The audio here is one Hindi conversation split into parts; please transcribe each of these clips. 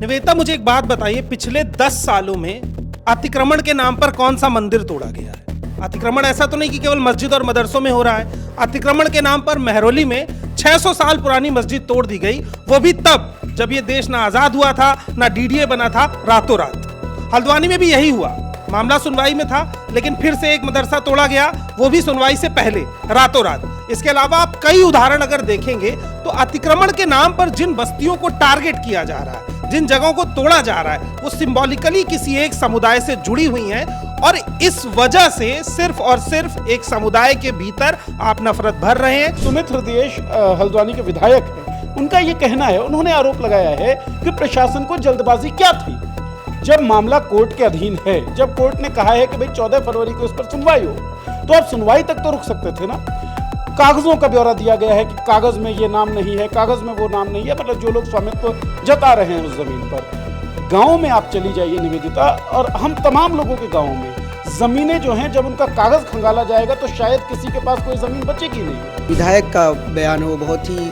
निवेदिता, मुझे एक बात बताइए, पिछले 10 सालों में अतिक्रमण के नाम पर कौन सा मंदिर तोड़ा गया है? अतिक्रमण ऐसा तो नहीं कि केवल मस्जिद और मदरसों में हो रहा है। अतिक्रमण के नाम पर महरौली में 600 साल पुरानी मस्जिद तोड़ दी गई, वो भी तब जब ये देश ना आजाद हुआ था, ना डीडीए बना था, रातों रात। हल्द्वानी में भी यही हुआ। मामला सुनवाई में था, लेकिन फिर से एक मदरसा तोड़ा गया, वो भी सुनवाई से पहले, रातों रात। इसके अलावा आप कई उदाहरण अगर देखेंगे तो अतिक्रमण के नाम पर जिन बस्तियों को टारगेट किया जा रहा है, जिन जगहों को तोड़ा जा रहा है, वो सिंबॉलिकली किसी एक समुदाय से जुड़ी हुई हैं और इस वजह से सिर्फ और सिर्फ एक समुदाय के भीतर आप नफरत भर रहे हैं। सुमित हृदयेश हल्द्वानी के विधायक हैं, उनका ये कहना है, उन्होंने आरोप लगाया है कि प्रशासन को जल्दबाजी क्या थी जब मामला कोर्ट के अधीन है। जब कोर्ट ने कहा है कि भाई 14 फरवरी को इस पर सुनवाई हो, तो आप सुनवाई तक तो रुक सकते थे ना। कागजों का ब्यौरा दिया गया है कि कागज में ये नाम नहीं है, कागज में वो नाम नहीं है, मतलब जो लोग स्वामित्व जता रहे हैं उस जमीन पर। गांव में आप चली जाइए निवेदिता, और हम तमाम लोगों के गांवों में जमीनें जो हैं, जब उनका कागज खंगाला जाएगा तो शायद किसी के पास कोई जमीन बचेगी नहीं। विधायक का बयान है वो बहुत ही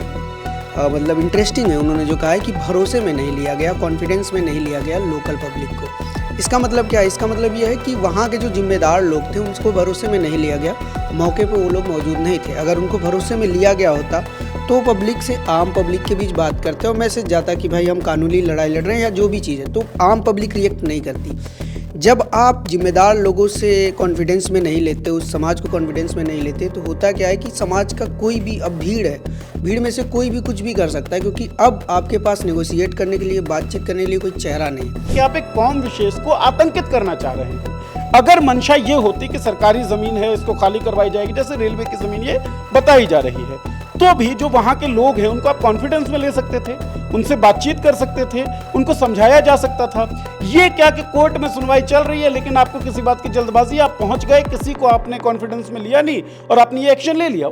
मतलब इंटरेस्टिंग है। उन्होंने जो कहा है कि भरोसे में नहीं लिया गया, कॉन्फिडेंस में नहीं लिया गया लोकल पब्लिक को। इसका मतलब क्या है? इसका मतलब ये है कि वहाँ के जो जिम्मेदार लोग थे उनको भरोसे में नहीं लिया गया, मौके पे वो लोग मौजूद नहीं थे। अगर उनको भरोसे में लिया गया होता तो पब्लिक से, आम पब्लिक के बीच बात करते और मैसेज जाता कि भाई हम कानूनी लड़ाई लड़ रहे हैं या जो भी चीज़ है, तो आम पब्लिक रिएक्ट नहीं करती। जब आप जिम्मेदार लोगों से कॉन्फिडेंस में नहीं लेते, उस समाज को कॉन्फिडेंस में नहीं लेते, तो होता क्या है कि समाज का कोई भी, अब भीड़ है, भीड़ में से कोई भी कुछ भी कर सकता है, क्योंकि अब आपके पास नेगोशिएट करने के लिए, बातचीत करने के लिए कोई चेहरा नहीं है। कि आप एक कौम विशेष को आतंकित करना चाह रहे हैं। अगर मंशा ये होती कि सरकारी जमीन है, इसको खाली करवाई जाएगी, जैसे रेलवे की जमीन ये बताई जा रही है, तो भी जो वहां के लोग हैं उनको आप कॉन्फिडेंस में ले सकते थे, उनसे बातचीत कर सकते थे, उनको समझाया जा सकता था। ये क्या कि कोर्ट में सुनवाई चल रही है, लेकिन आपको किसी बात की जल्दबाजी, आप पहुंच गए, किसी को आपने कॉन्फिडेंस में लिया नहीं और आपने ये एक्शन ले लिया।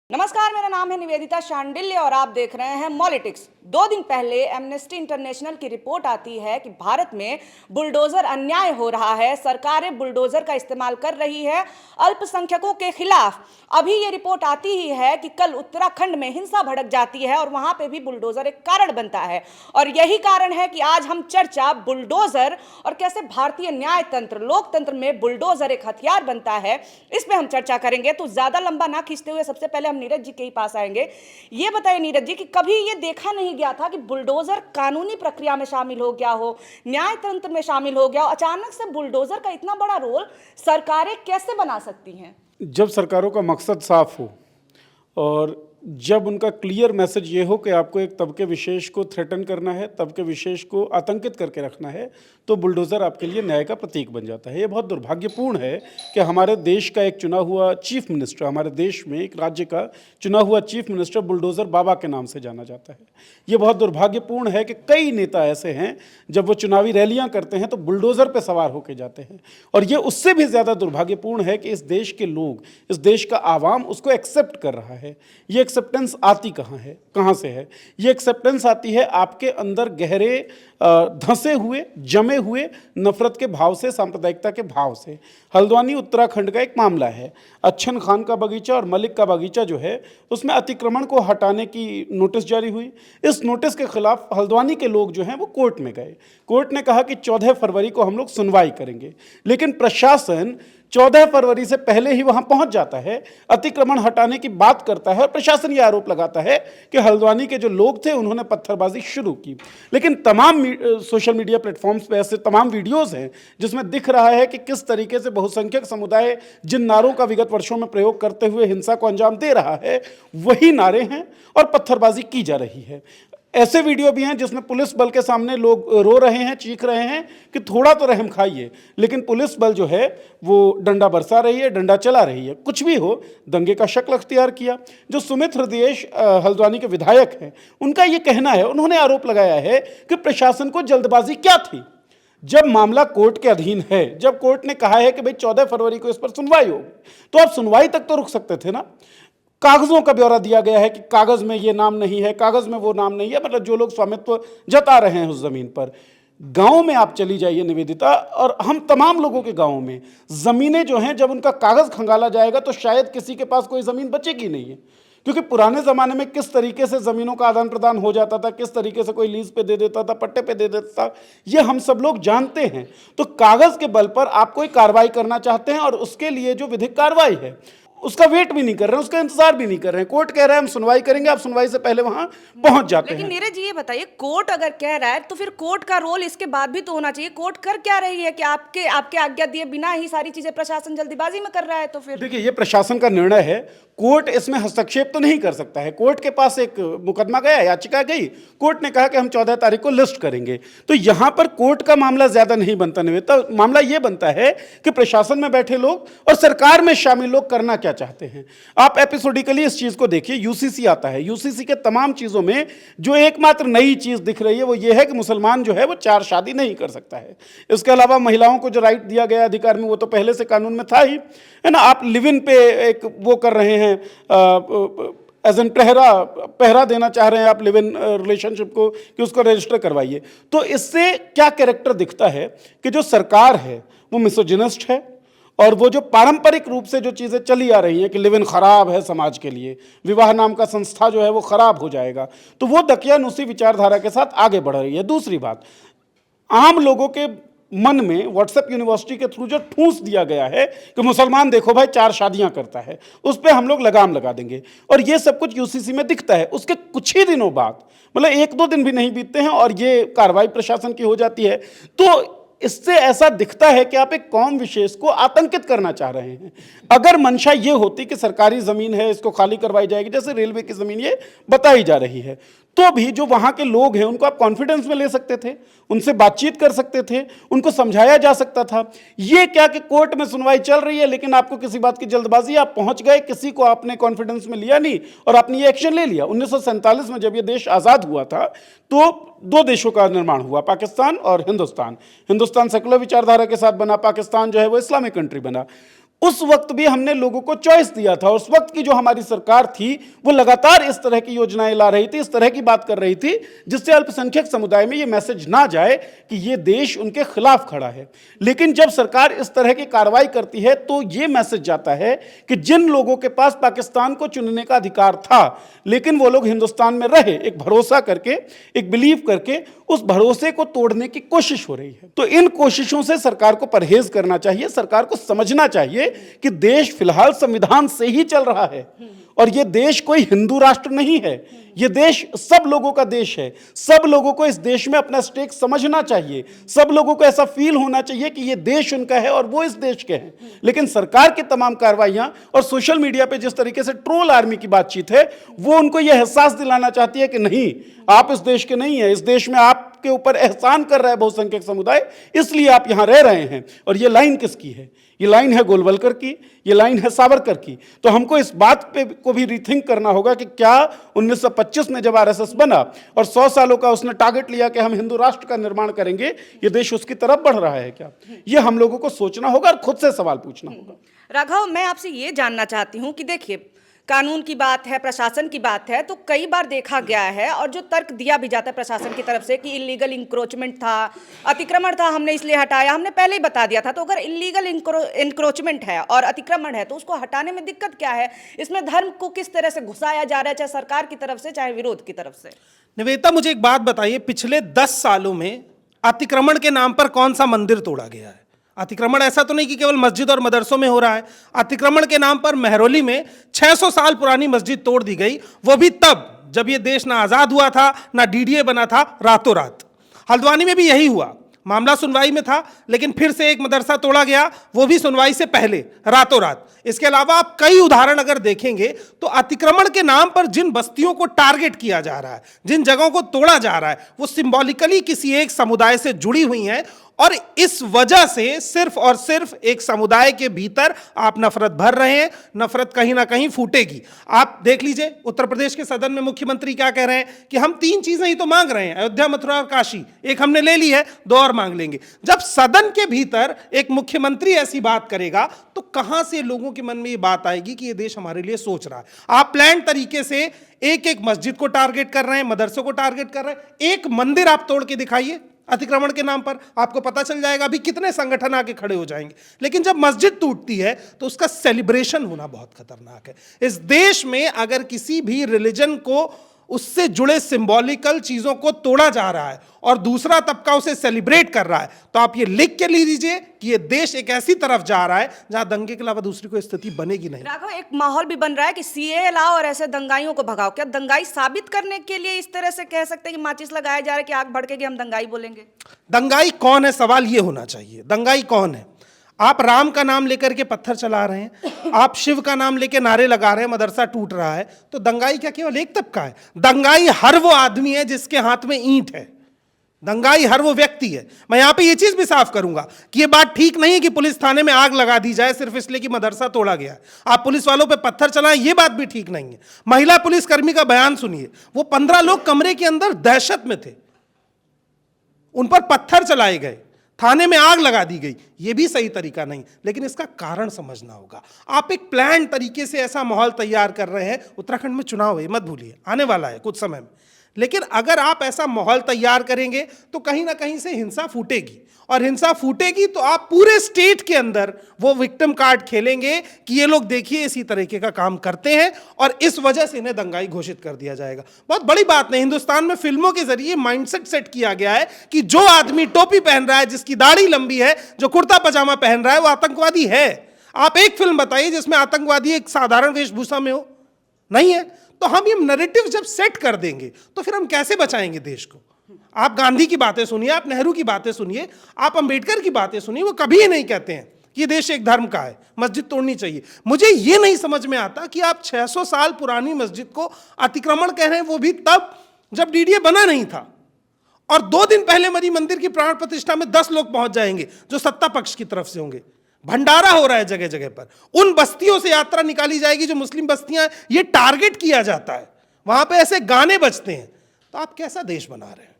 नमस्कार, मेरा नाम है निवेदिता शांडिल्य और आप देख रहे हैं मॉलिटिक्स। 2 दिन पहले एमनेस्टी इंटरनेशनल की रिपोर्ट आती है कि भारत में बुलडोजर अन्याय हो रहा है, सरकारें बुलडोजर का इस्तेमाल कर रही है अल्पसंख्यकों के खिलाफ। अभी ये रिपोर्ट आती ही है कि कल उत्तराखंड में हिंसा भड़क जाती है और वहां पे भी बुलडोजर एक कारण बनता है, और यही कारण है कि आज हम चर्चा बुलडोजर और कैसे भारतीय न्याय तंत्र, लोकतंत्र में बुलडोजर एक हथियार बनता है, इस पे हम चर्चा करेंगे। तो ज्यादा लंबा ना खींचते हुए सबसे पहले हम नीरज जी के ही पास आएंगे। ये बताइए नीरज जी कि कभी ये देखा नहीं गया था कि बुलडोजर कानूनी प्रक्रिया में शामिल हो गया हो, न्याय तंत्र में शामिल हो गया हो, अचानक से बुलडोजर का इतना बड़ा रोल सरकारें कैसे बना सकती हैं? जब सरकारों का मकसद साफ हो और जब उनका क्लियर मैसेज ये हो कि आपको एक तबके विशेष को थ्रेटन करना है, तबके विशेष को आतंकित करके रखना है, तो बुलडोज़र आपके लिए न्याय का प्रतीक बन जाता है। ये बहुत दुर्भाग्यपूर्ण है कि हमारे देश का एक चुना हुआ चीफ मिनिस्टर, हमारे देश में एक राज्य का चुना हुआ चीफ मिनिस्टर बुलडोज़र बाबा के नाम से जाना जाता है। ये बहुत दुर्भाग्यपूर्ण है कि कई नेता ऐसे हैं, जब वो चुनावी रैलियाँ करते हैं तो बुलडोज़र पर सवार होकर जाते हैं। और ये उससे भी ज़्यादा दुर्भाग्यपूर्ण है कि इस देश के लोग, इस देश का आवाम उसको एक्सेप्ट कर रहा है। ये एक्सेप्टेंस आती कहाँ है, कहाँ से है? ये एक्सेप्टेंस आती है आपके अंदर गहरे धंसे हुए, जमे हुए नफरत के भाव से, सांप्रदायिकता के भाव से। हल्द्वानी उत्तराखंड का एक मामला है। अच्छन खान का बगीचा और मलिक का बगीचा जो है, उसमें अतिक्रमण को हटाने की नोटिस जारी हुई। इस नोटिस के खिलाफ हल्द्वानी के लोग जो हैं वो कोर्ट में गए। कोर्ट ने कहा कि 14 फरवरी को हम लोग सुनवाई करेंगे, लेकिन प्रशासन 14 फरवरी से पहले ही वहां पहुंच जाता है, अतिक्रमण हटाने की बात करता है और प्रशासन यह आरोप लगाता है कि हल्द्वानी के जो लोग थे उन्होंने पत्थरबाजी शुरू की। लेकिन तमाम सोशल मीडिया प्लेटफॉर्म्स पे ऐसे तमाम वीडियोस हैं जिसमें दिख रहा है कि किस तरीके से बहुसंख्यक समुदाय जिन नारों का विगत वर्षों में प्रयोग करते हुए हिंसा को अंजाम दे रहा है, वही नारे हैं और पत्थरबाजी की जा रही है। ऐसे वीडियो भी हैं जिसमें पुलिस बल के सामने लोग रो रहे हैं, चीख रहे हैं कि थोड़ा तो रहम खाइए, लेकिन पुलिस बल जो है वो डंडा बरसा रही है, डंडा चला रही है। कुछ भी हो, दंगे का शक्ल अख्तियार किया। जो सुमित हृदयेश हल्द्वानी के विधायक हैं, उनका ये कहना है, उन्होंने आरोप लगाया है कि प्रशासन को जल्दबाजी क्या थी जब मामला कोर्ट के अधीन है। जब कोर्ट ने कहा है कि भाई 14 फरवरी को इस पर सुनवाई होगी, तो आप सुनवाई तक तो रुक सकते थे ना। कागजों का ब्यौरा दिया गया है कि कागज में ये नाम नहीं है, कागज में वो नाम नहीं है, मतलब जो लोग स्वामित्व जता रहे हैं उस जमीन पर। गांव में आप चली जाइए निवेदिता, और हम तमाम लोगों के गांवों में जमीनें जो हैं, जब उनका कागज खंगाला जाएगा तो शायद किसी के पास कोई जमीन बचेगी नहीं है, क्योंकि पुराने ज़माने में किस तरीके से ज़मीनों का आदान प्रदान हो जाता था, किस तरीके से कोई लीज पे दे देता था, पट्टे पे दे देता था, ये हम सब लोग जानते हैं। तो कागज़ के बल पर आप कोई कार्रवाई करना चाहते हैं और उसके लिए जो विधिक कार्रवाई है उसका वेट भी नहीं कर रहे हैं, उसका इंतजार भी नहीं कर रहे हैं। कोर्ट कह रहा है हम सुनवाई करेंगे, आप सुनवाई से पहले वहां पहुंच जाते लेकिन हैं। नीरज जी ये बताइए, कोर्ट अगर कह रहा है तो फिर कोर्ट का रोल इसके बाद भी तो होना चाहिए। कोर्ट कर क्या रही है कि आपके आज्ञा दिए बिना ही सारी चीजें प्रशासन जल्दीबाजी में कर रहा है? तो फिर देखिए, ये प्रशासन का निर्णय है, कोर्ट इसमें हस्तक्षेप तो नहीं कर सकता है। कोर्ट के पास एक मुकदमा गया, याचिका गई, कोर्ट ने कहा कि हम 14 तारीख को लिस्ट करेंगे। तो यहां पर कोर्ट का मामला ज्यादा नहीं बनता निवेदिता, मामला यह बनता है कि प्रशासन में बैठे लोग और सरकार में शामिल लोग करना क्या चाहते हैं। आप एपिसोडिकली इस चीज को देखिए, यूसीसी आता है, यूसीसी के तमाम चीजों में जो एकमात्र नई चीज दिख रही है वो ये है कि मुसलमान जो है वो 4 शादी नहीं कर सकता है। इसके अलावा महिलाओं को जो राइट दिया गया अधिकार में, वो तो पहले से कानून में था ही, है ना। आप लिव इन पे एक वो कर रहे हैं, एज एन पहरा देना चाह रहे हैं आप लिव इन रिलेशनशिप को, कि उसको रजिस्टर करवाइए। तो इससे क्या कैरेक्टर दिखता है कि जो सरकार है वो मिसोजिनिस्ट है, और वो जो पारंपरिक रूप से जो चीज़ें चली आ रही हैं कि लिव इन खराब है समाज के लिए, विवाह नाम का संस्था जो है वो खराब हो जाएगा, तो वो दकियानुसी विचारधारा के साथ आगे बढ़ रही है। दूसरी बात, आम लोगों के मन में व्हाट्सएप यूनिवर्सिटी के थ्रू जो ठूंस दिया गया है कि मुसलमान देखो भाई 4 शादियां करता है, उस पर हम लोग लगाम लगा देंगे, और ये सब कुछ यूसीसी में दिखता है। उसके कुछ ही दिनों बाद, मतलब 1-2 दिन भी नहीं बीतते हैं और ये कार्रवाई प्रशासन की हो जाती है। तो इससे ऐसा दिखता है कि आप एक कौम विशेष को आतंकित करना चाह रहे हैं। अगर मंशा ये होती कि सरकारी जमीन है, इसको खाली करवाई जाएगी, जैसे रेलवे की जमीन ये बताई जा रही है, तो भी जो वहां के लोग हैं उनको आप कॉन्फिडेंस में ले सकते थे, उनसे बातचीत कर सकते थे, उनको समझाया जा सकता था। ये क्या कि कोर्ट में सुनवाई चल रही है लेकिन आपको किसी बात की जल्दबाजी, आप पहुंच गए, किसी को आपने कॉन्फिडेंस में लिया नहीं और आपने ये एक्शन ले लिया। 1947 में जब ये देश आज़ाद हुआ था तो 2 देशों का निर्माण हुआ, पाकिस्तान और हिंदुस्तान। हिंदुस्तान सेकुलर विचारधारा के साथ बना, पाकिस्तान जो है वो इस्लामिक कंट्री बना। उस वक्त भी हमने लोगों को चॉइस दिया था। उस वक्त की जो हमारी सरकार थी वो लगातार इस तरह की योजनाएं ला रही थी, इस तरह की बात कर रही थी जिससे अल्पसंख्यक समुदाय में ये मैसेज ना जाए कि ये देश उनके खिलाफ खड़ा है। लेकिन जब सरकार इस तरह की कार्रवाई करती है तो ये मैसेज जाता है कि जिन लोगों के पास पाकिस्तान को चुनने का अधिकार था लेकिन वो लोग हिंदुस्तान में रहे, एक भरोसा करके, एक बिलीव करके, उस भरोसे को तोड़ने की कोशिश हो रही है। तो इन कोशिशों से सरकार को परहेज करना चाहिए। सरकार को समझना चाहिए कि देश फिलहाल संविधान से ही चल रहा है और यह देश कोई हिंदू राष्ट्र नहीं है, यह देश सब लोगों का देश है। सब लोगों को इस देश में अपना स्टेक समझना चाहिए, सब लोगों को ऐसा फील होना चाहिए कि यह देश उनका है और वो इस देश के हैं। लेकिन सरकार की तमाम कार्रवाइयां और सोशल मीडिया पे जिस तरीके से ट्रोल आर्मी की बातचीत है, वो उनको यह एहसास दिलाना चाहती है कि नहीं, आप इस देश के नहीं है, इस देश में आपके ऊपर एहसान कर रहा है बहुसंख्यक समुदाय, इसलिए आप यहां रह रहे हैं। और ये लाइन किसकी है? ये लाइन है गोलवलकर की, ये लाइन है सावरकर की। तो हमको इस बात पे को भी रीथिंक करना होगा कि क्या 1925 में जब आरएसएस बना और 100 सालों का उसने टारगेट लिया कि हम हिंदू राष्ट्र का निर्माण करेंगे, ये देश उसकी तरफ बढ़ रहा है क्या? ये हम लोगों को सोचना होगा और खुद से सवाल पूछना होगा। राघव, मैं आपसे ये जानना चाहती हूँ कि देखिए, कानून की बात है, प्रशासन की बात है, तो कई बार देखा गया है और जो तर्क दिया भी जाता है प्रशासन की तरफ से कि इलीगल इंक्रोचमेंट था, अतिक्रमण था, हमने इसलिए हटाया, हमने पहले ही बता दिया था। तो अगर इलीगल इंक्रोचमेंट है और अतिक्रमण है तो उसको हटाने में दिक्कत क्या है? इसमें धर्म को किस तरह से घुसाया जा रहा है, चाहे सरकार की तरफ से चाहे विरोध की तरफ से? निवेदिता, मुझे एक बात बताइए, पिछले 10 सालों में अतिक्रमण के नाम पर कौन सा मंदिर तोड़ा गया है? अतिक्रमण ऐसा तो नहीं कि केवल मस्जिद और मदरसों में हो रहा है। अतिक्रमण के नाम पर महरौली में 600 साल पुरानी मस्जिद तोड़ दी गई, वो भी तब जब ये देश ना आज़ाद हुआ था ना डीडीए बना था, रातों रात। हल्द्वानी में भी यही हुआ, मामला सुनवाई में था लेकिन फिर से एक मदरसा तोड़ा गया, वो भी सुनवाई से पहले, रातों रात। इसके अलावा आप कई उदाहरण अगर देखेंगे तो अतिक्रमण के नाम पर जिन बस्तियों को टारगेट किया जा रहा है, जिन जगहों को तोड़ा जा रहा है, वो सिंबॉलिकली किसी एक समुदाय से जुड़ी हुई हैं और इस वजह से सिर्फ और सिर्फ एक समुदाय के भीतर आप नफरत भर रहे हैं। नफरत कहीं ना कहीं फूटेगी। आप देख लीजिए, उत्तर प्रदेश के सदन में मुख्यमंत्री क्या कह रहे हैं कि हम 3 चीजें ही तो मांग रहे हैं, अयोध्या, मथुरा और काशी, एक हमने ले ली है, 2 और मांग लेंगे। जब सदन के भीतर एक मुख्यमंत्री ऐसी बात करेगा तो कहां से लोगों के मन में ये बात आएगी कि ये देश हमारे लिए सोच रहा है? आप प्लान तरीके से एक एक मस्जिद को टारगेट कर रहे हैं, मदरसों को टारगेट कर रहे हैं। एक मंदिर आप तोड़ के दिखाइए, अतिक्रमण के नाम पर। आपको पता चल जाएगा अभी कितने संगठन आके खड़े हो जाएंगे। लेकिन जब मस्जिद टूटती है तो उसका सेलिब्रेशन होना बहुत खतरनाक है। इस देश में अगर किसी भी रिलीजन को, उससे जुड़े सिंबॉलिकल चीजों को तोड़ा जा रहा है और दूसरा तबका उसे सेलिब्रेट कर रहा है, तो आप ये लिख के लीजिए कि ये देश एक ऐसी तरफ जा रहा है जहां दंगे के अलावा दूसरी कोई स्थिति बनेगी नहीं। राघव, एक माहौल भी बन रहा है कि सीए लाओ और ऐसे दंगाइयों को भगाओ। क्या दंगाई साबित करने के लिए इस तरह से कह सकते हैं कि माचिस लगाया जा रहा है कि आग भड़केगी, हम दंगाई बोलेंगे? दंगाई कौन है, सवाल ये होना चाहिए। दंगाई कौन है? आप राम का नाम लेकर के पत्थर चला रहे हैं, आप शिव का नाम लेकर नारे लगा रहे हैं, मदरसा टूट रहा है, तो दंगाई क्या केवल एक तबका है? दंगाई हर वो आदमी है जिसके हाथ में ईंट है। दंगाई हर वो व्यक्ति है। मैं यहां पे ये चीज भी साफ करूंगा कि ये बात ठीक नहीं है कि पुलिस थाने में आग लगा दी जाए सिर्फ इसलिए कि मदरसा तोड़ा गया है। आप पुलिस वालों पे पत्थर चलाएं, ये बात भी ठीक नहीं है। महिला पुलिसकर्मी का बयान सुनिए, वो 15 लोग कमरे के अंदर दहशत में थे, उन पर पत्थर चलाए गए, थाने में आग लगा दी गई, ये भी सही तरीका नहीं। लेकिन इसका कारण समझना होगा। आप एक प्लान तरीके से ऐसा माहौल तैयार कर रहे हैं। उत्तराखंड में चुनाव है, मत भूलिए, आने वाला है कुछ समय में। लेकिन अगर आप ऐसा माहौल तैयार करेंगे तो कहीं ना कहीं से हिंसा फूटेगी, और हिंसा फूटेगी तो आप पूरे स्टेट के अंदर वो विक्टिम कार्ड खेलेंगे कि ये लोग देखिए इसी तरीके का काम करते हैं, और इस वजह से इन्हें दंगाई घोषित कर दिया जाएगा। बहुत बड़ी बात नहीं, हिंदुस्तान में फिल्मों के जरिए माइंडसेट सेट किया गया है कि जो आदमी टोपी पहन रहा है, जिसकी दाढ़ी लंबी है, जो कुर्ता पजामा पहन रहा है, वो आतंकवादी है। आप एक फिल्म बताइए जिसमें आतंकवादी एक साधारण वेशभूषा में हो, नहीं है। तो हम ये नैरेटिव जब सेट कर देंगे तो फिर हम कैसे बचाएंगे देश को? आप गांधी की बातें सुनिए, आप नेहरू की बातें सुनिए, आप अंबेडकर की बातें सुनिए, वो कभी ही नहीं कहते हैं कि ये देश एक धर्म का है, मस्जिद तोड़नी चाहिए। मुझे ये नहीं समझ में आता कि आप 600 साल पुरानी मस्जिद को अतिक्रमण कह रहे हैं, वो भी तब जब डीडीए बना नहीं था, और 2 दिन पहले मरी मंदिर की प्राण प्रतिष्ठा में 10 लोग पहुंच जाएंगे जो सत्ता पक्ष की तरफ से होंगे। भंडारा हो रहा है जगह जगह पर, उन बस्तियों से यात्रा निकाली जाएगी जो मुस्लिम बस्तियां, ये टारगेट किया जाता है, वहां पे ऐसे गाने बजते हैं। तो आप कैसा देश बना रहे हैं?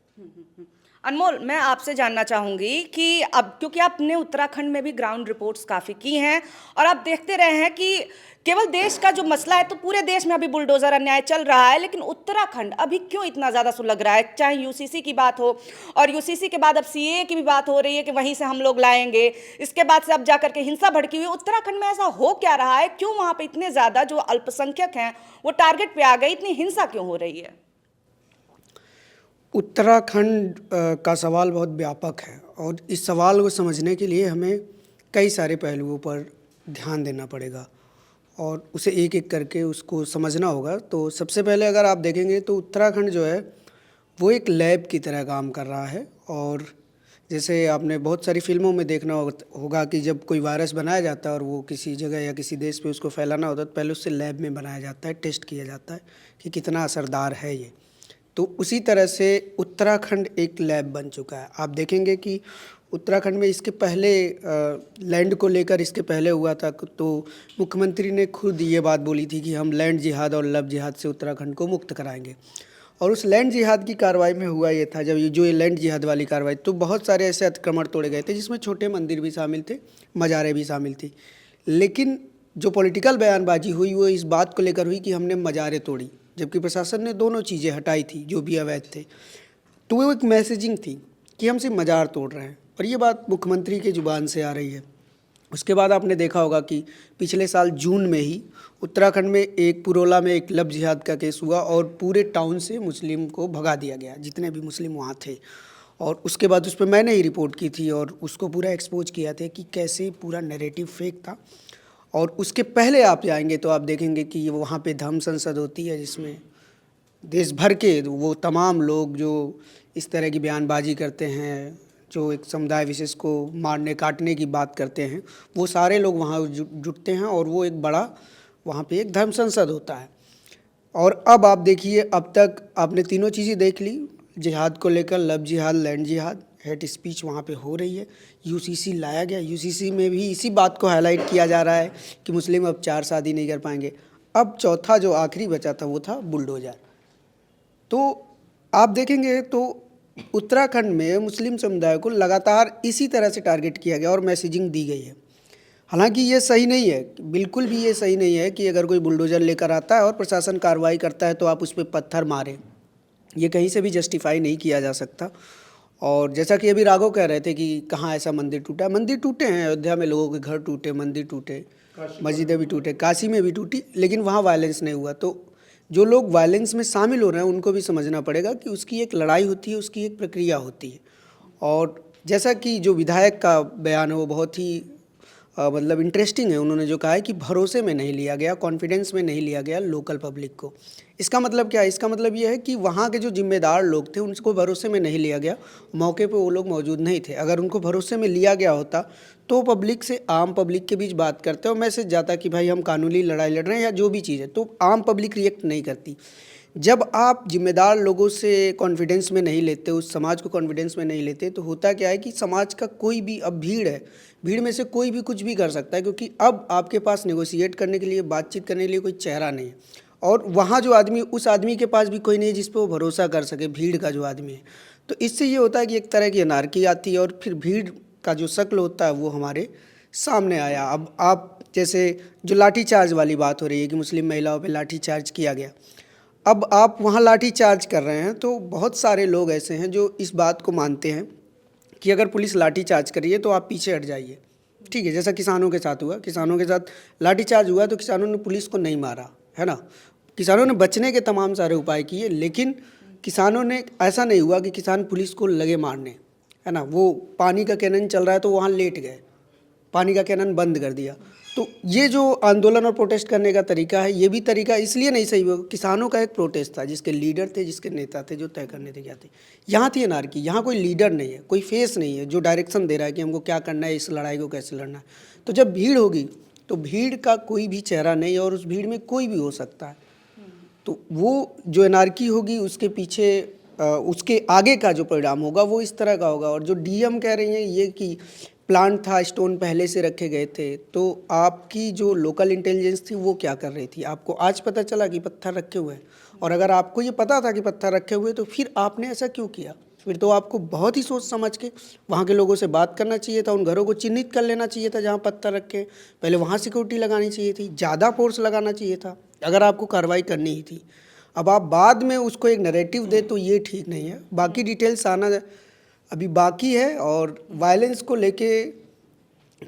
अनमोल, मैं आपसे जानना चाहूंगी कि अब क्योंकि आपने उत्तराखंड में भी ग्राउंड रिपोर्ट्स काफ़ी की हैं और आप देखते रहे हैं कि केवल देश का जो मसला है तो पूरे देश में अभी बुलडोजर अन्याय चल रहा है, लेकिन उत्तराखंड अभी क्यों इतना ज़्यादा सुलग रहा है? चाहे यूसीसी की बात हो, और यूसीसी के बाद अब सीए की भी बात हो रही है कि वहीं से हम लोग लाएंगे, इसके बाद से अब जा करके हिंसा भड़की हुई। उत्तराखंड में ऐसा हो क्या रहा है? क्यों वहाँ पर इतने ज़्यादा जो अल्पसंख्यक हैं वो टारगेट पे आ गए? इतनी हिंसा क्यों हो रही है? उत्तराखंड का सवाल बहुत व्यापक है, और इस सवाल को समझने के लिए हमें कई सारे पहलुओं पर ध्यान देना पड़ेगा और उसे एक एक करके उसको समझना होगा। तो सबसे पहले अगर आप देखेंगे तो उत्तराखंड जो है वो एक लैब की तरह काम कर रहा है। और जैसे आपने बहुत सारी फिल्मों में देखना होगा कि जब कोई वायरस बनाया जाता है और वो किसी जगह या किसी देश पे उसको फैलाना होता है तो पहले उससे लैब में बनाया जाता है, टेस्ट किया जाता है कि कितना असरदार है ये। तो उसी तरह से उत्तराखंड एक लैब बन चुका है। आप देखेंगे कि उत्तराखंड में इसके पहले लैंड को लेकर इसके पहले हुआ था तो मुख्यमंत्री ने खुद ये बात बोली थी कि हम लैंड जिहाद और लब जिहाद से उत्तराखंड को मुक्त कराएंगे। और उस लैंड जिहाद की कार्रवाई में हुआ ये था, जब ये लैंड जिहाद वाली कार्रवाई, तो बहुत सारे ऐसे अतिक्रमण तोड़े गए थे जिसमें छोटे मंदिर भी शामिल थे, मज़ारें भी शामिल थी। लेकिन जो पॉलिटिकल बयानबाजी हुई वो इस बात को लेकर हुई कि हमने मज़ारें तोड़ी, जबकि प्रशासन ने दोनों चीज़ें हटाई थी जो भी अवैध थे। तो वो एक मैसेजिंग थी कि हम सिर्फ मज़ार तोड़ रहे हैं, और ये बात मुख्यमंत्री के ज़ुबान से आ रही है। उसके बाद आपने देखा होगा कि पिछले साल जून में ही उत्तराखंड में एक पुरोला में एक लब जिहाद का केस हुआ और पूरे टाउन से मुस्लिम को भगा दिया गया, जितने भी मुस्लिम वहाँ थे। और उसके बाद उस पर मैंने ही रिपोर्ट की थी और उसको पूरा एक्सपोज किया था कि कैसे पूरा नैरेटिव फेक था। और उसके पहले आप जाएंगे तो आप देखेंगे कि वहाँ पे धर्म संसद होती है जिसमें देश भर के वो तमाम लोग जो इस तरह की बयानबाजी करते हैं, जो एक समुदाय विशेष को मारने काटने की बात करते हैं, वो सारे लोग वहाँ जुटते हैं और वो एक बड़ा वहाँ पे एक धर्म संसद होता है। और अब आप देखिए, अब तक आपने तीनों चीज़ें देख ली, जिहाद को लेकर लब जिहाद, लैंड जिहाद, हेट स्पीच वहाँ पे हो रही है। यूसीसी लाया गया, यूसीसी में भी इसी बात को हाईलाइट किया जा रहा है कि मुस्लिम अब 4 शादी नहीं कर पाएंगे। अब चौथा जो आखिरी बचा था वो था बुलडोजर। तो आप देखेंगे तो उत्तराखंड में मुस्लिम समुदाय को लगातार इसी तरह से टारगेट किया गया और मैसेजिंग दी गई है। हालांकि ये सही नहीं है, बिल्कुल भी ये सही नहीं है कि अगर कोई बुलडोजर लेकर आता है और प्रशासन कार्रवाई करता है तो आप उस पर पत्थर मारें। ये कहीं से भी जस्टिफाई नहीं किया जा सकता। और जैसा कि अभी राघव कह रहे थे कि कहाँ ऐसा मंदिर टूटा, मंदिर टूटे हैं अयोध्या में, लोगों के घर टूटे, मंदिर टूटे, मस्जिदें भी टूटे, काशी में भी टूटी, लेकिन वहाँ वायलेंस नहीं हुआ। तो जो लोग वायलेंस में शामिल हो रहे हैं उनको भी समझना पड़ेगा कि उसकी एक लड़ाई होती है, उसकी एक प्रक्रिया होती है। और जैसा कि जो विधायक का बयान है वो बहुत ही मतलब इंटरेस्टिंग है। उन्होंने जो कहा है कि भरोसे में नहीं लिया गया, कॉन्फिडेंस में नहीं लिया गया लोकल पब्लिक को। इसका मतलब क्या है? इसका मतलब ये है कि वहाँ के जो जिम्मेदार लोग थे उनको भरोसे में नहीं लिया गया, मौके पे वो लोग मौजूद नहीं थे। अगर उनको भरोसे में लिया गया होता तो पब्लिक से, आम पब्लिक के बीच बात करते और मैसेज जाता कि भाई हम कानूनी लड़ाई लड़ रहे हैं या जो भी चीज़ है, तो आम पब्लिक रिएक्ट नहीं करती। जब आप जिम्मेदार लोगों से कॉन्फिडेंस में नहीं लेते, उस समाज को कॉन्फिडेंस में नहीं लेते, तो होता क्या है कि समाज का कोई भी, अब भीड़ है, भीड़ में से कोई भी कुछ भी कर सकता है, क्योंकि अब आपके पास नेगोशिएट करने के लिए, बातचीत करने के लिए कोई चेहरा नहीं है। और वहाँ जो आदमी, उस आदमी के पास भी कोई नहीं है जिस पे वो भरोसा कर सके, भीड़ का जो आदमी है। तो इससे ये होता है कि एक तरह की अनार्की आती है और फिर भीड़ का जो शक्ल होता है वो हमारे सामने आया। अब आप जैसे जो लाठी चार्ज वाली बात हो रही है कि मुस्लिम महिलाओं पे लाठी चार्ज किया गया, अब आप वहाँ लाठी चार्ज कर रहे हैं तो बहुत सारे लोग ऐसे हैं जो इस बात को मानते हैं कि अगर पुलिस लाठी चार्ज कर रही है तो आप पीछे हट जाइए, ठीक है। जैसा किसानों के साथ हुआ, किसानों के साथ लाठी चार्ज हुआ तो किसानों ने पुलिस को नहीं मारा, है ना। किसानों ने बचने के तमाम सारे उपाय किए, लेकिन किसानों ने, ऐसा नहीं हुआ कि किसान पुलिस को लगे मारने, है ना। वो पानी का कैनन चल रहा है तो वहाँ लेट गए, पानी का कैनन बंद कर दिया। तो ये जो आंदोलन और प्रोटेस्ट करने का तरीका है, ये भी तरीका इसलिए नहीं सही हुआ। किसानों का एक प्रोटेस्ट था जिसके लीडर थे, जिसके नेता थे, जो तय करने थे क्या थे। यहाँ थी अनार्की, यहाँ कोई लीडर नहीं है, कोई फेस नहीं है जो डायरेक्शन दे रहा है कि हमको क्या करना है, इस लड़ाई को कैसे लड़ना है। तो जब भीड़ होगी तो भीड़ का कोई भी चेहरा नहीं है और उस भीड़ में कोई भी हो सकता है। तो वो जो अनार्की होगी उसके पीछे उसके आगे का जो परिणाम होगा वो इस तरह का होगा। और जो डीएम कह रही हैं ये कि प्लांट था, स्टोन पहले से रखे गए थे, तो आपकी जो लोकल इंटेलिजेंस थी वो क्या कर रही थी? आपको आज पता चला कि पत्थर रखे हुए हैं, और अगर आपको ये पता था कि पत्थर रखे हुए तो फिर आपने ऐसा क्यों किया? फिर तो आपको बहुत ही सोच समझ के वहाँ के लोगों से बात करना चाहिए था, उन घरों को चिन्हित कर लेना चाहिए था जहाँ पत्थर रखे, पहले वहाँ सिक्योरिटी लगानी चाहिए थी, ज़्यादा फोर्स लगाना चाहिए था अगर आपको कार्रवाई करनी ही थी। अब आप बाद में उसको एक नैरेटिव दे तो ये ठीक नहीं है। बाकी डिटेल्स आना अभी बाकी है, और वायलेंस को लेके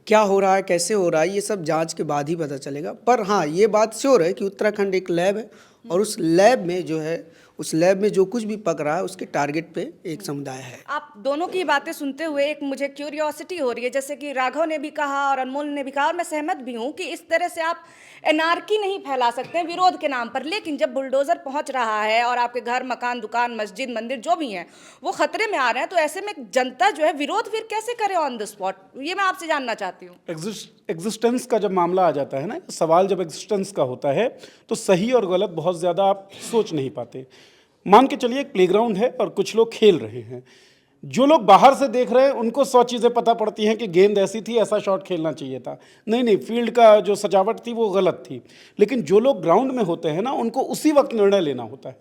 क्या हो रहा है, कैसे हो रहा है, ये सब जांच के बाद ही पता चलेगा। पर हाँ, ये बात श्योर है कि उत्तराखंड एक लैब है और उस लैब में जो है, उस लैब में जो कुछ भी पक रहा है उसके टारगेट पे एक समुदाय है। आप दोनों की बातें सुनते हुए एक मुझे क्यूरियोसिटी हो रही है, जैसे कि राघव ने भी कहा और अनमोल ने भी कहा, और मैं सहमत भी हूँ कि इस तरह से आप एनार्की नहीं फैला सकते हैं विरोध के नाम पर। लेकिन जब बुलडोजर पहुंच रहा है और आपके घर, मकान, दुकान, मस्जिद, मंदिर जो भी हैं वो खतरे में आ रहे हैं, तो ऐसे में जनता जो है विरोध फिर कैसे करे ऑन द स्पॉट? ये मैं आपसे जानना चाहती हूँ। एग्जिस्टेंस का जब मामला आ जाता है ना, सवाल जब एग्जिस्टेंस का होता है तो सही और गलत बहुत ज़्यादा आप सोच नहीं पाते। मान के चलिए एक प्लेग्राउंड है और कुछ लोग खेल रहे हैं। जो लोग बाहर से देख रहे हैं उनको 100 चीज़ें पता पड़ती हैं कि गेंद ऐसी थी, ऐसा शॉट खेलना चाहिए था, नहीं फील्ड का जो सजावट थी वो गलत थी। लेकिन जो लोग ग्राउंड में होते हैं ना, उनको उसी वक्त निर्णय लेना होता है।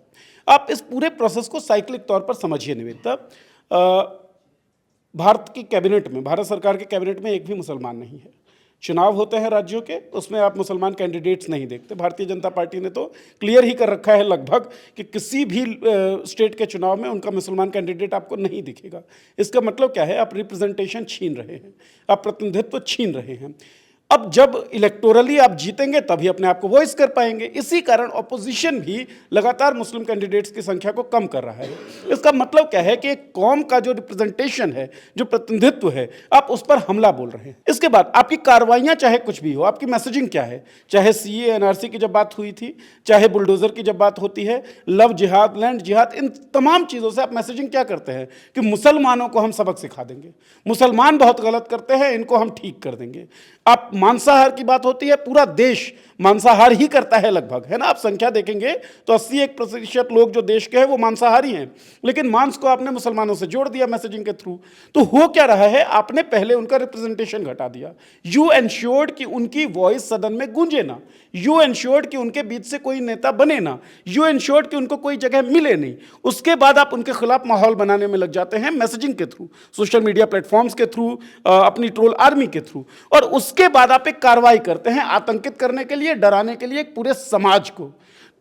आप इस पूरे प्रोसेस को साइक्लिक तौर पर समझिए निवेदिता। भारत की कैबिनेट में, भारत सरकार के कैबिनेट में एक भी मुसलमान नहीं है। चुनाव होते हैं राज्यों के, उसमें आप मुसलमान कैंडिडेट्स नहीं देखते। भारतीय जनता पार्टी ने तो क्लियर ही कर रखा है लगभग कि किसी भी स्टेट के चुनाव में उनका मुसलमान कैंडिडेट आपको नहीं दिखेगा। इसका मतलब क्या है? आप रिप्रेजेंटेशन छीन रहे हैं, आप प्रतिनिधित्व छीन रहे हैं। अब जब इलेक्टोरली आप जीतेंगे तभी अपने आप को वॉइस कर पाएंगे। इसी कारण ऑपोजिशन भी लगातार मुस्लिम कैंडिडेट्स की संख्या को कम कर रहा है। इसका मतलब क्या है कि एक कौम का जो रिप्रेजेंटेशन है, जो प्रतिनिधित्व है, आप उस पर हमला बोल रहे हैं। इसके बाद आपकी कार्रवाइयां चाहे कुछ भी हो, आपकी मैसेजिंग क्या है? चाहे सीए एनआरसी की जब बात हुई थी, चाहे बुलडोजर की जब बात होती है, लव जिहाद, लैंड जिहाद, इन तमाम चीज़ों से आप मैसेजिंग क्या करते हैं कि मुसलमानों को हम सबक सिखा देंगे, मुसलमान बहुत गलत करते हैं, इनको हम ठीक कर देंगे। आप मांसाहार की बात होती है, पूरा देश मांसाहार ही करता है लगभग, है ना। आप संख्या देखेंगे तो 81% लोग जो देश के हैं वो मांसाहारी हैं, लेकिन मांस को आपने मुसलमानों से जोड़ दिया मैसेजिंग के थ्रू। तो हो क्या रहा है? आपने पहले उनका रिप्रेजेंटेशन घटा दिया। यू एंश्योर्ड कि उनकी वॉइस सदन में गूंजे ना, यू एंश्योर्ड कि उनके बीच से कोई नेता बने ना, यू एंश्योर्ड कि उनको कोई जगह मिले नहीं। उसके बाद आप उनके खिलाफ माहौल बनाने में लग जाते हैं मैसेजिंग के थ्रू, सोशल मीडिया प्लेटफॉर्म्स के थ्रू, अपनी ट्रोल आर्मी के थ्रू, और उसके बाद आप एक कार्रवाई करते हैं आतंकित करने के लिए, डराने के लिए एक पूरे समाज को।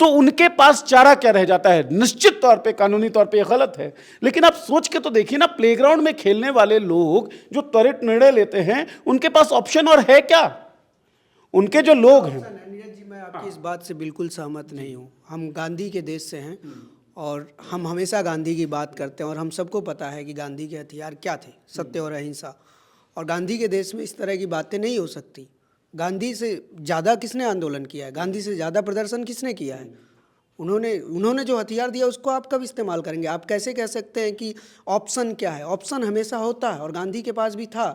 तो उनके पास चारा क्या रह जाता है? निश्चित तौर पे कानूनी तौर पे ये गलत है, लेकिन आप सोच के तो देखिए ना, प्लेग्राउंड में खेलने वाले लोग जो त्वरित निर्णय लेते हैं, उनके पास ऑप्शन और है क्या? उनके जो लोग हैं। नीरज जी, मैं आपकी इस बात से बिल्कुल सहमत नहीं हूँ। हम गांधी के देश से हैं और हम हमेशा गांधी की बात करते हैं और हम सबको पता है कि गांधी के हथियार क्या थे, सत्य और अहिंसा। और गांधी के देश में इस तरह की बातें नहीं हो सकती। गांधी से ज़्यादा किसने आंदोलन किया है? गांधी से ज़्यादा प्रदर्शन किसने किया है? उन्होंने जो हथियार दिया उसको आप कब इस्तेमाल करेंगे? आप कैसे कह सकते हैं कि ऑप्शन क्या है? ऑप्शन हमेशा होता है और गांधी के पास भी था।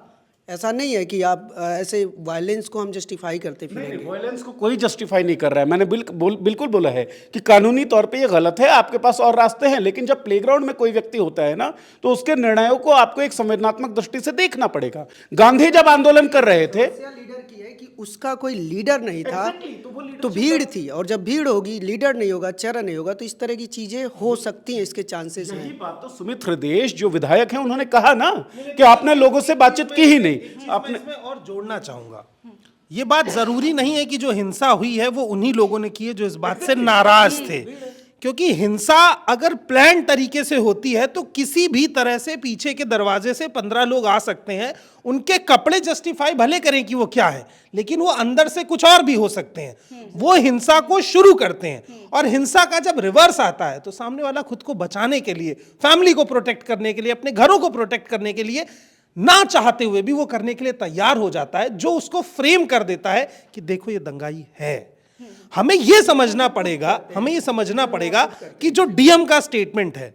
ऐसा नहीं है कि आप ऐसे वायलेंस को हम जस्टिफाई करते फिरेंगे। वायलेंस को कोई जस्टिफाई नहीं कर रहा है। मैंने बिल्कुल बोला है कि कानूनी तौर पे ये गलत है, आपके पास और रास्ते हैं, लेकिन जब प्लेग्राउंड में कोई व्यक्ति होता है ना, तो उसके निर्णयों को आपको एक संवेदनात्मक दृष्टि से देखना पड़ेगा। गांधी जब आंदोलन कर रहे थे, लीडर की है कि उसका कोई लीडर नहीं था, तो भीड़ थी, और जब भीड़ होगी, लीडर नहीं होगा, चेहरा नहीं होगा, तो इस तरह की चीजें हो सकती हैं, इसके चांसेस हैं। यही बात तो सुमित हृदयेश जो विधायक हैं उन्होंने कहा ना कि आपने लोगों से बातचीत की ही नहीं। आपने इसमें और जोड़ना चाहूंगा, ये बात जरूरी नहीं है कि जो हिंसा हुई है वो उन्हीं लोगों ने की है जो इस बात से नाराज थे, क्योंकि हिंसा अगर प्लान तरीके से होती है तो किसी भी तरह से पीछे के दरवाजे से 15 लोग आ सकते हैं। उनके कपड़े जस्टिफाई भले करें कि वो क्या है, लेकिन वो अंदर से कुछ और भी हो सकते हैं। वो हिंसा को शुरू करते हैं और हिंसा का जब रिवर्स आता है तो सामने वाला खुद को बचाने के लिए, फैमिली को प्रोटेक्ट करने के लिए, अपने घरों को प्रोटेक्ट करने के लिए, ना चाहते हुए भी वो करने के लिए तैयार हो जाता है, जो उसको फ्रेम कर देता है कि देखो ये दंगाई है। हमें ये समझना पड़ेगा कि जो डीएम का स्टेटमेंट है,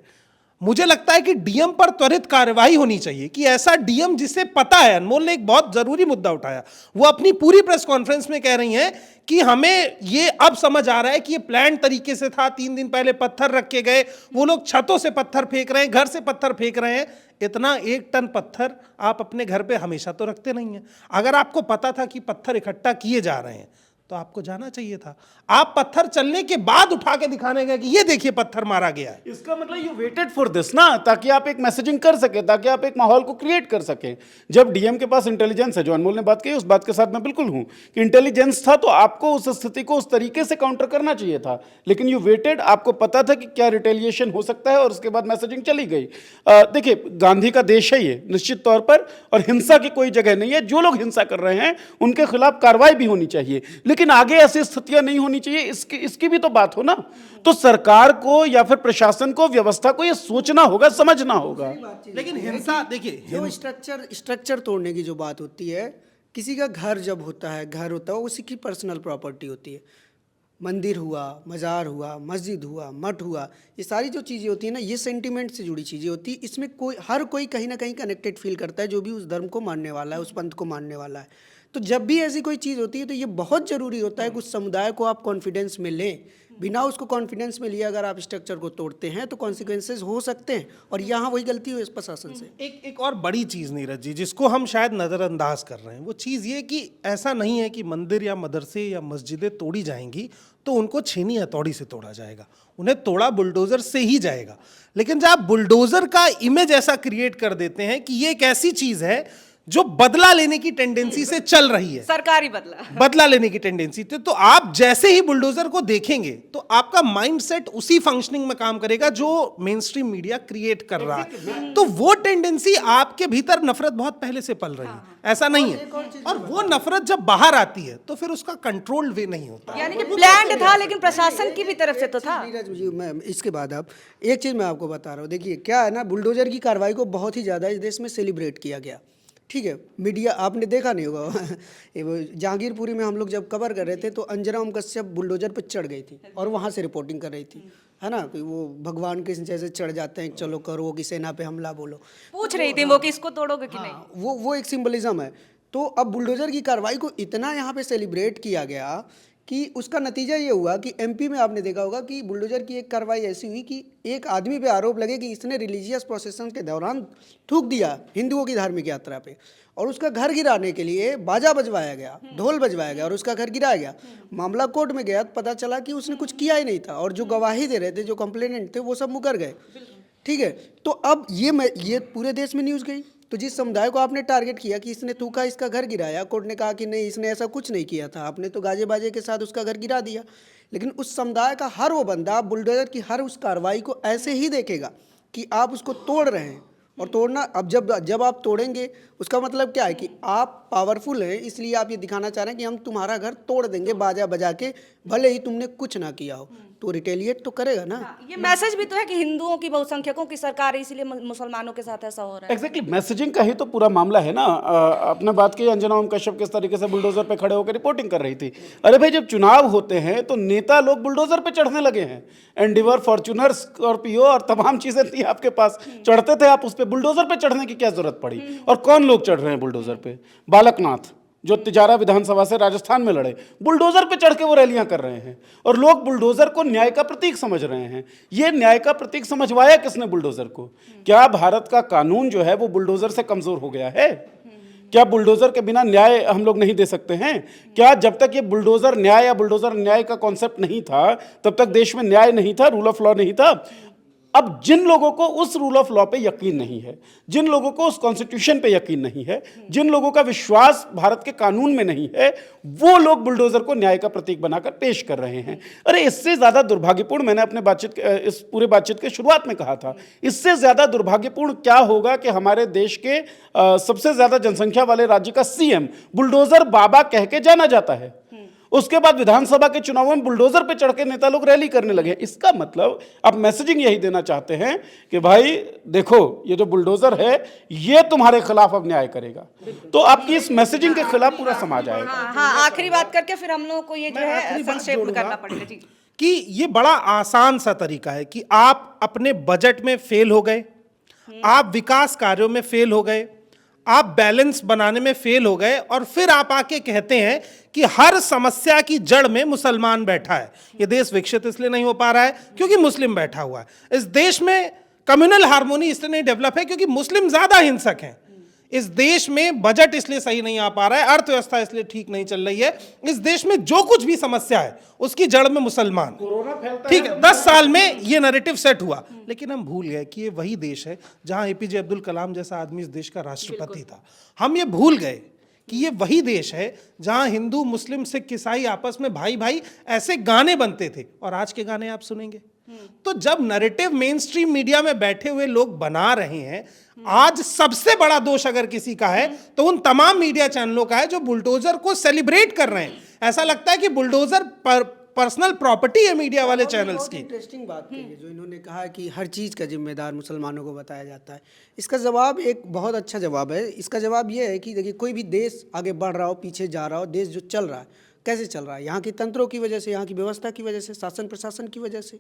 मुझे लगता है कि डीएम पर त्वरित कार्यवाही होनी चाहिए, कि ऐसा डीएम जिसे पता है, अनमोल ने एक बहुत जरूरी मुद्दा उठाया, वो अपनी पूरी प्रेस कॉन्फ्रेंस में कह रही हैं कि हमें ये अब समझ आ रहा है कि ये प्लान तरीके से था। 3 दिन पहले पत्थर रखे गए, वो लोग छतों से पत्थर फेंक रहे हैं, घर से पत्थर फेंक रहे हैं। इतना 1 टन पत्थर आप अपने घर पे हमेशा तो रखते नहीं हैं। अगर आपको पता था कि पत्थर इकट्ठा किए जा रहे हैं तो आपको जाना चाहिए था। आप पत्थर चलने के बाद उठा के दिखाने गए कि ये देखिए पत्थर मारा गया है। इसका मतलब यू वेटेड फॉर दिस ना, ताकि आप एक मैसेजिंग कर सके, ताकि आप एक माहौल को क्रिएट कर सके। जब डीएम के पास इंटेलिजेंस है, जो अनमोल ने बात की, उस बात के साथ मैं बिल्कुल हूं कि इंटेलिजेंस था तो आपको उस स्थिति को उस तरीके से काउंटर करना चाहिए था, लेकिन यू वेटेड। आपको पता था कि क्या रिटेलिएशन हो सकता है और उसके बाद मैसेजिंग चली गई। देखिए, गांधी का देश है ये निश्चित तौर पर, और हिंसा की कोई जगह नहीं है। जो लोग हिंसा कर रहे हैं उनके खिलाफ कार्रवाई भी होनी चाहिए, लेकिन आगे ऐसी स्थितियां नहीं होनी चाहिए। इसकी भी तो बात हो ना। तो सरकार को या फिर प्रशासन को, व्यवस्था को ये सोचना होगा, समझना होगा। लेकिन हिंसा, देखिए, जो स्ट्रक्चर तोड़ने की जो बात होती है, किसी का घर जब होता है, घर होता है, उसी की पर्सनल प्रॉपर्टी होती है। मंदिर हुआ, मज़ार हुआ, मस्जिद हुआ, मठ हुआ, ये सारी जो चीज़ें होती हैं ना, ये सेंटिमेंट से जुड़ी चीज़ें होती हैं। इसमें हर कोई कहीं ना कहीं कनेक्टेड फील करता है, जो भी उस धर्म को मानने वाला है, उस पंथ को मानने वाला है। तो जब भी ऐसी कोई चीज़ होती है तो ये बहुत ज़रूरी होता है कि उस समुदाय को आप कॉन्फिडेंस में लें। बिना उसको कॉन्फिडेंस में लिए अगर आप स्ट्रक्चर को तोड़ते हैं तो कॉन्सिक्वेंसेज हो सकते हैं, और यहाँ वही गलती हुई इस प्रशासन से। एक और बड़ी चीज़ नीरज जी, जिसको हम शायद नज़रअंदाज कर रहे हैं, वो चीज़ ये कि ऐसा नहीं है कि मंदिर या मदरसे या मस्जिदें तोड़ी जाएंगी तो उनको छीनी हथौड़ी से तोड़ा जाएगा। उन्हें तोड़ा बुलडोज़र से ही जाएगा। लेकिन जब आप बुलडोज़र का इमेज ऐसा क्रिएट कर देते हैं कि ये एक ऐसी चीज़ है जो बदला लेने की टेंडेंसी से चल रही है, सरकारी बदला लेने की टेंडेंसी थी, तो आप जैसे ही बुलडोजर को देखेंगे तो आपका माइंडसेट उसी फंक्शनिंग में काम करेगा जो मेन स्ट्रीम मीडिया क्रिएट कर रहा है। तो वो टेंडेंसी आपके भीतर नफरत बहुत पहले से पल रही है, ऐसा नहीं है। और वो नफरत जब बाहर आती है तो फिर उसका कंट्रोल वे नहीं होता। यानी कि प्लान्ड था, लेकिन प्रशासन की भी तरफ से तो था। नीरज जी, मैं इसके बाद अब एक चीज़ मैं आपको बता रहा हूँ। देखिए क्या है ना, बुलडोजर की कार्रवाई को बहुत ही ज़्यादा इस देश में सेलिब्रेट किया गया, ठीक है। मीडिया आपने देखा नहीं होगा जहांगीरपुरी में हम लोग जब कवर कर रहे थे तो अंजना ओम कश्यप बुलडोजर पर चढ़ गई थी और वहाँ से रिपोर्टिंग कर रही थी, है ना। वो भगवान के जैसे चढ़ जाते हैं, चलो करो कि सेना पे हमला बोलो, पूछ रही थी वो कि इसको तोड़ोगे कि नहीं। वो एक सिंबलिज्म है। तो अब बुलडोजर की कार्रवाई को इतना यहाँ पे सेलिब्रेट किया गया कि उसका नतीजा ये हुआ कि एमपी में आपने देखा होगा कि बुलडोजर की एक कार्रवाई ऐसी हुई कि एक आदमी पे आरोप लगे कि इसने रिलीजियस प्रोसेशन के दौरान थूक दिया हिंदुओं की धार्मिक यात्रा पे, और उसका घर गिराने के लिए बाजा बजवाया गया, ढोल बजवाया गया और उसका घर गिराया गया। मामला कोर्ट में गया तो पता चला कि उसने कुछ किया ही नहीं था, और जो गवाही दे रहे थे, जो कंप्लेनेंट थे, वो सब मुकर गए, ठीक है। तो अब ये पूरे देश में न्यूज़ गई तो जिस समुदाय को आपने टारगेट किया कि इसने थूका, इसका घर गिराया, कोर्ट ने कहा कि नहीं इसने ऐसा कुछ नहीं किया था, आपने तो गाजे बाजे के साथ उसका घर गिरा दिया। लेकिन उस समुदाय का हर वो बंदा बुलडोजर की हर उस कार्रवाई को ऐसे ही देखेगा कि आप उसको तोड़ रहे हैं। और तोड़ना, अब जब आप तोड़ेंगे उसका मतलब क्या है कि आप पावरफुल हैं, इसलिए आप ये दिखाना चाह रहे हैं कि हम तुम्हारा घर तोड़ देंगे बाजा बजा के, भले ही तुमने कुछ ना किया हो। तो रिटेलिएट तो करेगा ना। ये मैसेज भी तो है कि हिंदुओं की, बहुसंख्यकों की सरकार है, इसलिए मुसलमानों के साथ ऐसा हो रहा है। एग्जैक्टली मैसेजिंग का ही तो पूरा मामला है ना। आपने बात की अंजना ओम कश्यप किस तरीके से बुलडोजर पे खड़े होकर रिपोर्टिंग कर रही थी। अरे भाई, जब चुनाव होते हैं तो नेता लोग बुलडोजर पे चढ़ने लगे हैं। एंडिवर, फॉर्च्यूनर, स्कॉर्पियो और तमाम चीजें थी आपके पास, चढ़ते थे आप उस पे। बुलडोजर पे चढ़ने की क्या जरूरत पड़ी? और कौन लोग चढ़ रहे हैं बुलडोजर पे? बालकनाथ जो तिजारा विधानसभा से राजस्थान में लड़े, बुलडोजर पे चढ़ के वो रैलियां कर रहे हैं। और लोग बुलडोजर को न्याय का प्रतीक समझ रहे हैं। ये न्याय का प्रतीक समझवाया किसने बुलडोजर को? क्या भारत का कानून जो है वो बुलडोजर से कमजोर हो गया है? क्या बुलडोजर के बिना न्याय हम लोग नहीं दे सकते हैं? क्या जब तक ये बुलडोजर न्याय या बुलडोजर न्याय का कॉन्सेप्ट नहीं था तब तक देश में न्याय नहीं था, रूल ऑफ लॉ नहीं था? अब जिन लोगों को उस रूल ऑफ लॉ पे यकीन नहीं है, जिन लोगों को उस कॉन्स्टिट्यूशन पे यकीन नहीं है, जिन लोगों का विश्वास भारत के कानून में नहीं है, वो लोग बुलडोजर को न्याय का प्रतीक बनाकर पेश कर रहे हैं। अरे इससे ज्यादा दुर्भाग्यपूर्ण, मैंने अपने इस पूरे बातचीत के शुरुआत में कहा था, इससे ज्यादा दुर्भाग्यपूर्ण क्या होगा कि हमारे देश के सबसे ज्यादा जनसंख्या वाले राज्य का सीएम बुलडोजर बाबा कह के जाना जाता है। उसके बाद विधानसभा के चुनावों में बुलडोजर पे चढ़ के नेता लोग रैली करने लगे। इसका मतलब आप मैसेजिंग यही देना चाहते हैं कि भाई देखो, ये जो बुलडोजर है ये तुम्हारे खिलाफ अब न्याय करेगा। तो आपकी इस मैसेजिंग के खिलाफ पूरा समाज आएगा। हाँ, आखिरी बात करके फिर हम लोगों को ये जो है संक्षेप में करना पड़ेगा जी। कि ये बड़ा आसान सा तरीका है कि आप अपने बजट में फेल हो गए, आप विकास कार्यों में फेल हो गए, आप बैलेंस बनाने में फेल हो गए, और फिर आप आके कहते हैं कि हर समस्या की जड़ में मुसलमान बैठा है। ये देश विकसित इसलिए नहीं हो पा रहा है क्योंकि मुस्लिम बैठा हुआ है। इस देश में कम्युनल हार्मोनी इसलिए नहीं डेवलप है क्योंकि मुस्लिम ज्यादा हिंसक हैं। इस देश में बजट इसलिए सही नहीं आ पा रहा है, अर्थव्यवस्था इसलिए ठीक नहीं चल रही है। इस देश में जो कुछ भी समस्या है उसकी जड़ में मुसलमान। ठीक है, 10 साल में ये नैरेटिव सेट हुआ, लेकिन हम भूल गए कि ये वही देश है जहां एपीजे अब्दुल कलाम जैसा आदमी इस देश का राष्ट्रपति था। हम ये भूल गए कि ये वही देश है जहां हिंदू, मुस्लिम, सिख, ईसाई आपस में भाई भाई ऐसे गाने बनते थे। और आज के गाने आप सुनेंगे तो जब नैरेटिव मेन स्ट्रीम मीडिया में बैठे हुए लोग बना रहे हैं, आज सबसे बड़ा दोष अगर किसी का है तो उन तमाम मीडिया चैनलों का है जो बुलडोजर को सेलिब्रेट कर रहे हैं। ऐसा लगता है कि बुलडोजर पर्सनल प्रॉपर्टी है मीडिया वाले चैनल्स की। इंटरेस्टिंग बात कही है जो इन्होंने कहा कि हर चीज़ का जिम्मेदार मुसलमानों को बताया जाता है। इसका जवाब एक बहुत अच्छा जवाब है। इसका जवाब ये है कि देखिए, कोई भी देश आगे बढ़ रहा हो, पीछे जा रहा हो, देश जो चल रहा है कैसे चल रहा है? यहाँ की तंत्रों की वजह से, यहाँ की व्यवस्था की वजह से, शासन प्रशासन की वजह से।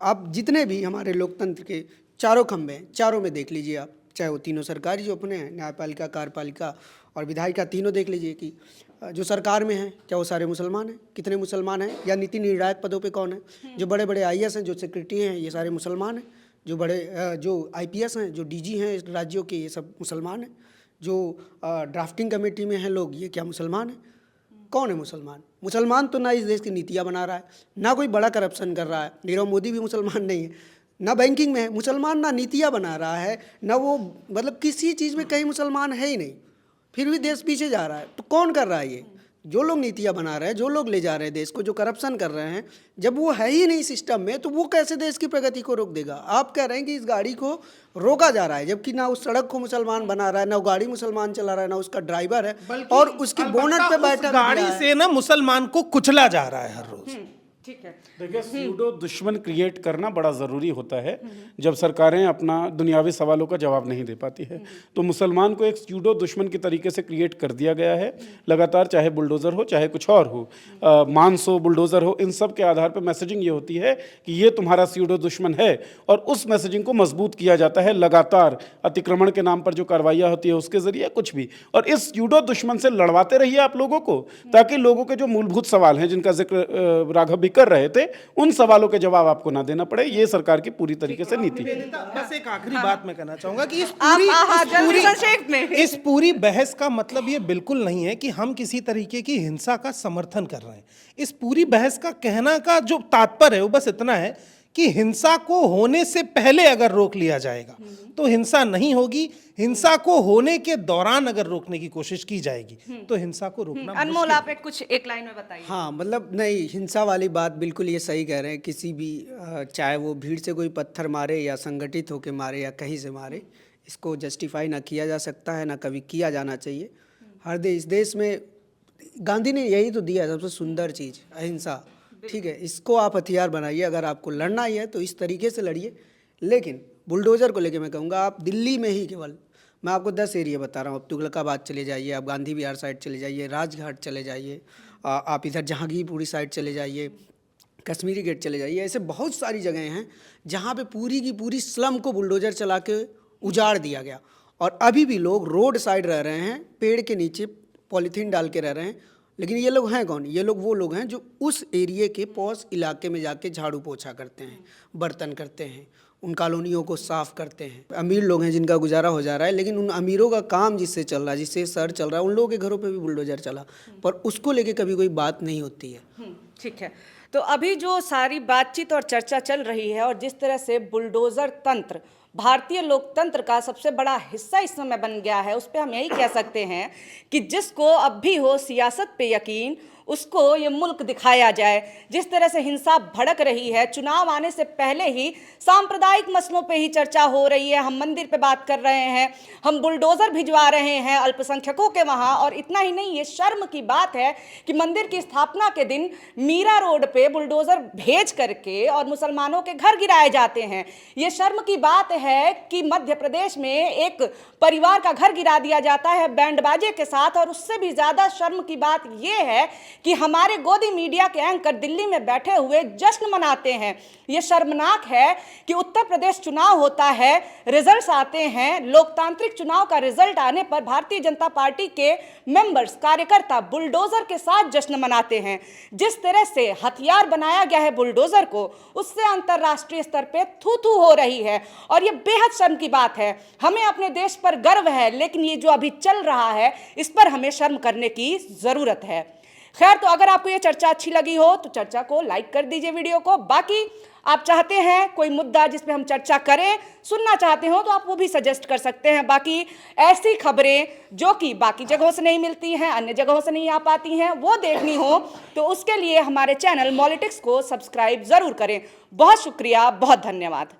आप जितने भी हमारे लोकतंत्र के चारों खंभे हैं, चारों में देख लीजिए आप, चाहे वो तीनों सरकारी जो अपने हैं, न्यायपालिका, कार्यपालिका और विधायिका, तीनों देख लीजिए कि जो सरकार में है क्या वो सारे मुसलमान हैं? कितने मुसलमान हैं? या नीति निर्णायक पदों पे कौन है? जो बड़े बड़े आईएएस हैं, जो सेक्रेटरी हैं, ये सारे मुसलमान हैं। जो आईपीएस हैं, जो डीजी हैं इस राज्यों के, ये सब मुसलमान हैं। जो ड्राफ्टिंग कमेटी में हैं लोग, ये क्या मुसलमान हैं? कौन है मुसलमान? मुसलमान तो ना इस देश की नीतियाँ बना रहा है, ना कोई बड़ा करप्शन कर रहा है। नीरव मोदी भी मुसलमान नहीं है, ना बैंकिंग में है मुसलमान, ना नीतियाँ बना रहा है, ना वो मतलब किसी चीज़ में कहीं मुसलमान है ही नहीं। फिर भी देश पीछे जा रहा है। तो कौन कर रहा है ये? जो लोग नीतियाँ बना रहे हैं, जो लोग ले जा रहे हैं देश को, जो करप्शन कर रहे हैं, जब वो है ही नहीं सिस्टम में तो वो कैसे देश की प्रगति को रोक देगा? आप कह रहे हैं कि इस गाड़ी को रोका जा रहा है, जबकि ना उस सड़क को मुसलमान बना रहा है, ना वो गाड़ी मुसलमान चला रहा है, ना उसका ड्राइवर है, और उसकी बोनट पे बैठा गाड़ी से ना मुसलमान को कुचला जा रहा है हर रोज। ठीक है। देखिए, सूडो दुश्मन क्रिएट करना बड़ा ज़रूरी होता है जब सरकारें अपना दुनियावी सवालों का जवाब नहीं दे पाती है। तो मुसलमान को एक सूडो दुश्मन की तरीके से क्रिएट कर दिया गया है लगातार, चाहे बुलडोज़र हो, चाहे कुछ और हो, मांस हो, बुलडोज़र हो, इन सब के आधार पर मैसेजिंग ये होती है कि ये तुम्हारा सूडो दुश्मन है। और उस मैसेजिंग को मजबूत किया जाता है लगातार, अतिक्रमण के नाम पर जो कार्रवाइयाँ होती है उसके ज़रिए, कुछ भी। और इस सूडो दुश्मन से लड़वाते रहिए आप लोगों को, ताकि लोगों के जो मूलभूत सवाल हैं जिनका जिक्र राघव भी कर रहे थे, उन सवालों के जवाब आपको ना देना पड़े। ये सरकार की पूरी तरीके से नीति है। बस एक आखिरी बात मैं कहना चाहूंगा कि इस पूरी बहस का मतलब ये बिल्कुल नहीं है कि हम किसी तरीके की हिंसा का समर्थन कर रहे हैं। इस पूरी बहस का कहना का जो तात्पर्य है वो बस इतना है कि हिंसा को होने से पहले अगर रोक लिया जाएगा तो हिंसा नहीं होगी, हिंसा को होने के दौरान अगर रोकने की कोशिश की जाएगी तो हिंसा को रोकना अनमोल, आप एक लाइन में बताइए। हाँ मतलब नहीं, हिंसा वाली बात बिल्कुल ये सही कह रहे हैं। किसी भी चाहे वो भीड़ से कोई पत्थर मारे या संगठित होकर मारे या कहीं से मारे, इसको जस्टिफाई ना किया जा सकता है, ना कभी किया जाना चाहिए। हर इस देश में गांधी ने यही तो दिया सबसे सुंदर चीज़, अहिंसा। ठीक है, इसको आप हथियार बनाइए। अगर आपको लड़ना ही है तो इस तरीके से लड़िए। लेकिन बुलडोज़र को लेके मैं कहूँगा, आप दिल्ली में ही केवल, मैं आपको 10 एरिया बता रहा हूँ। आप तुगलकाबाद चले जाइए, आप गांधी विहार साइड चले जाइए, राजघाट चले जाइए, आप इधर जहांगीरपुरी साइड चले जाइए, कश्मीरी गेट चले जाइए। ऐसे बहुत सारी जगहें हैं जहाँ पे पूरी की पूरी स्लम को बुलडोज़र चला के उजाड़ दिया गया, और अभी भी लोग रोड साइड रह रहे हैं, पेड़ के नीचे पॉलीथीन डाल के रह रहे हैं। लेकिन ये लोग हैं कौन? ये लोग वो लोग हैं जो उस एरिए के पॉश इलाके में जाके झाड़ू पोछा करते हैं, बर्तन करते हैं, उन कॉलोनियों को साफ करते हैं। अमीर लोग हैं जिनका गुजारा हो जा रहा है, लेकिन उन अमीरों का काम जिससे चल रहा है, जिससे सर चल रहा है, उन लोगों के घरों पे भी बुलडोजर चला, पर उसको लेके कभी कोई बात नहीं होती है। ठीक है, तो अभी जो सारी बातचीत और चर्चा चल रही है और जिस तरह से बुलडोजर तंत्र भारतीय लोकतंत्र का सबसे बड़ा हिस्सा इस समय बन गया है, उस पर हम यही कह सकते हैं कि जिसको अब भी हो सियासत पे यकीन, उसको ये मुल्क दिखाया जाए। जिस तरह से हिंसा भड़क रही है, चुनाव आने से पहले ही सांप्रदायिक मसलों पे ही चर्चा हो रही है। हम मंदिर पे बात कर रहे हैं, हम बुलडोज़र भिजवा रहे हैं अल्पसंख्यकों के वहाँ, और इतना ही नहीं, ये शर्म की बात है कि मंदिर की स्थापना के दिन मीरा रोड पे बुलडोज़र भेज करके और मुसलमानों के घर गिराए जाते हैं। ये शर्म की बात है कि मध्य प्रदेश में एक परिवार का घर गिरा दिया जाता है बैंड बाजे के साथ, और उससे भी ज़्यादा शर्म की बात ये है कि हमारे गोदी मीडिया के एंकर दिल्ली में बैठे हुए जश्न मनाते हैं। ये शर्मनाक है कि उत्तर प्रदेश चुनाव होता है, रिजल्ट्स आते हैं, लोकतांत्रिक चुनाव का रिजल्ट आने पर भारतीय जनता पार्टी के मेंबर्स, कार्यकर्ता बुलडोजर के साथ जश्न मनाते हैं। जिस तरह से हथियार बनाया गया है बुलडोजर को, उससे अंतर्राष्ट्रीय स्तर पे थू थू हो रही है, और ये बेहद शर्म की बात है। हमें अपने देश पर गर्व है, लेकिन ये जो अभी चल रहा है इस पर हमें शर्म करने की जरूरत है। खैर, तो अगर आपको ये चर्चा अच्छी लगी हो तो चर्चा को लाइक कर दीजिए, वीडियो को। बाकी आप चाहते हैं कोई मुद्दा जिस पे हम चर्चा करें, सुनना चाहते हो, तो आप वो भी सजेस्ट कर सकते हैं। बाकी ऐसी खबरें जो कि बाकी जगहों से नहीं मिलती हैं, अन्य जगहों से नहीं आ पाती हैं, वो देखनी हो तो उसके लिए हमारे चैनल मॉलिटिक्स को सब्सक्राइब ज़रूर करें। बहुत शुक्रिया, बहुत धन्यवाद।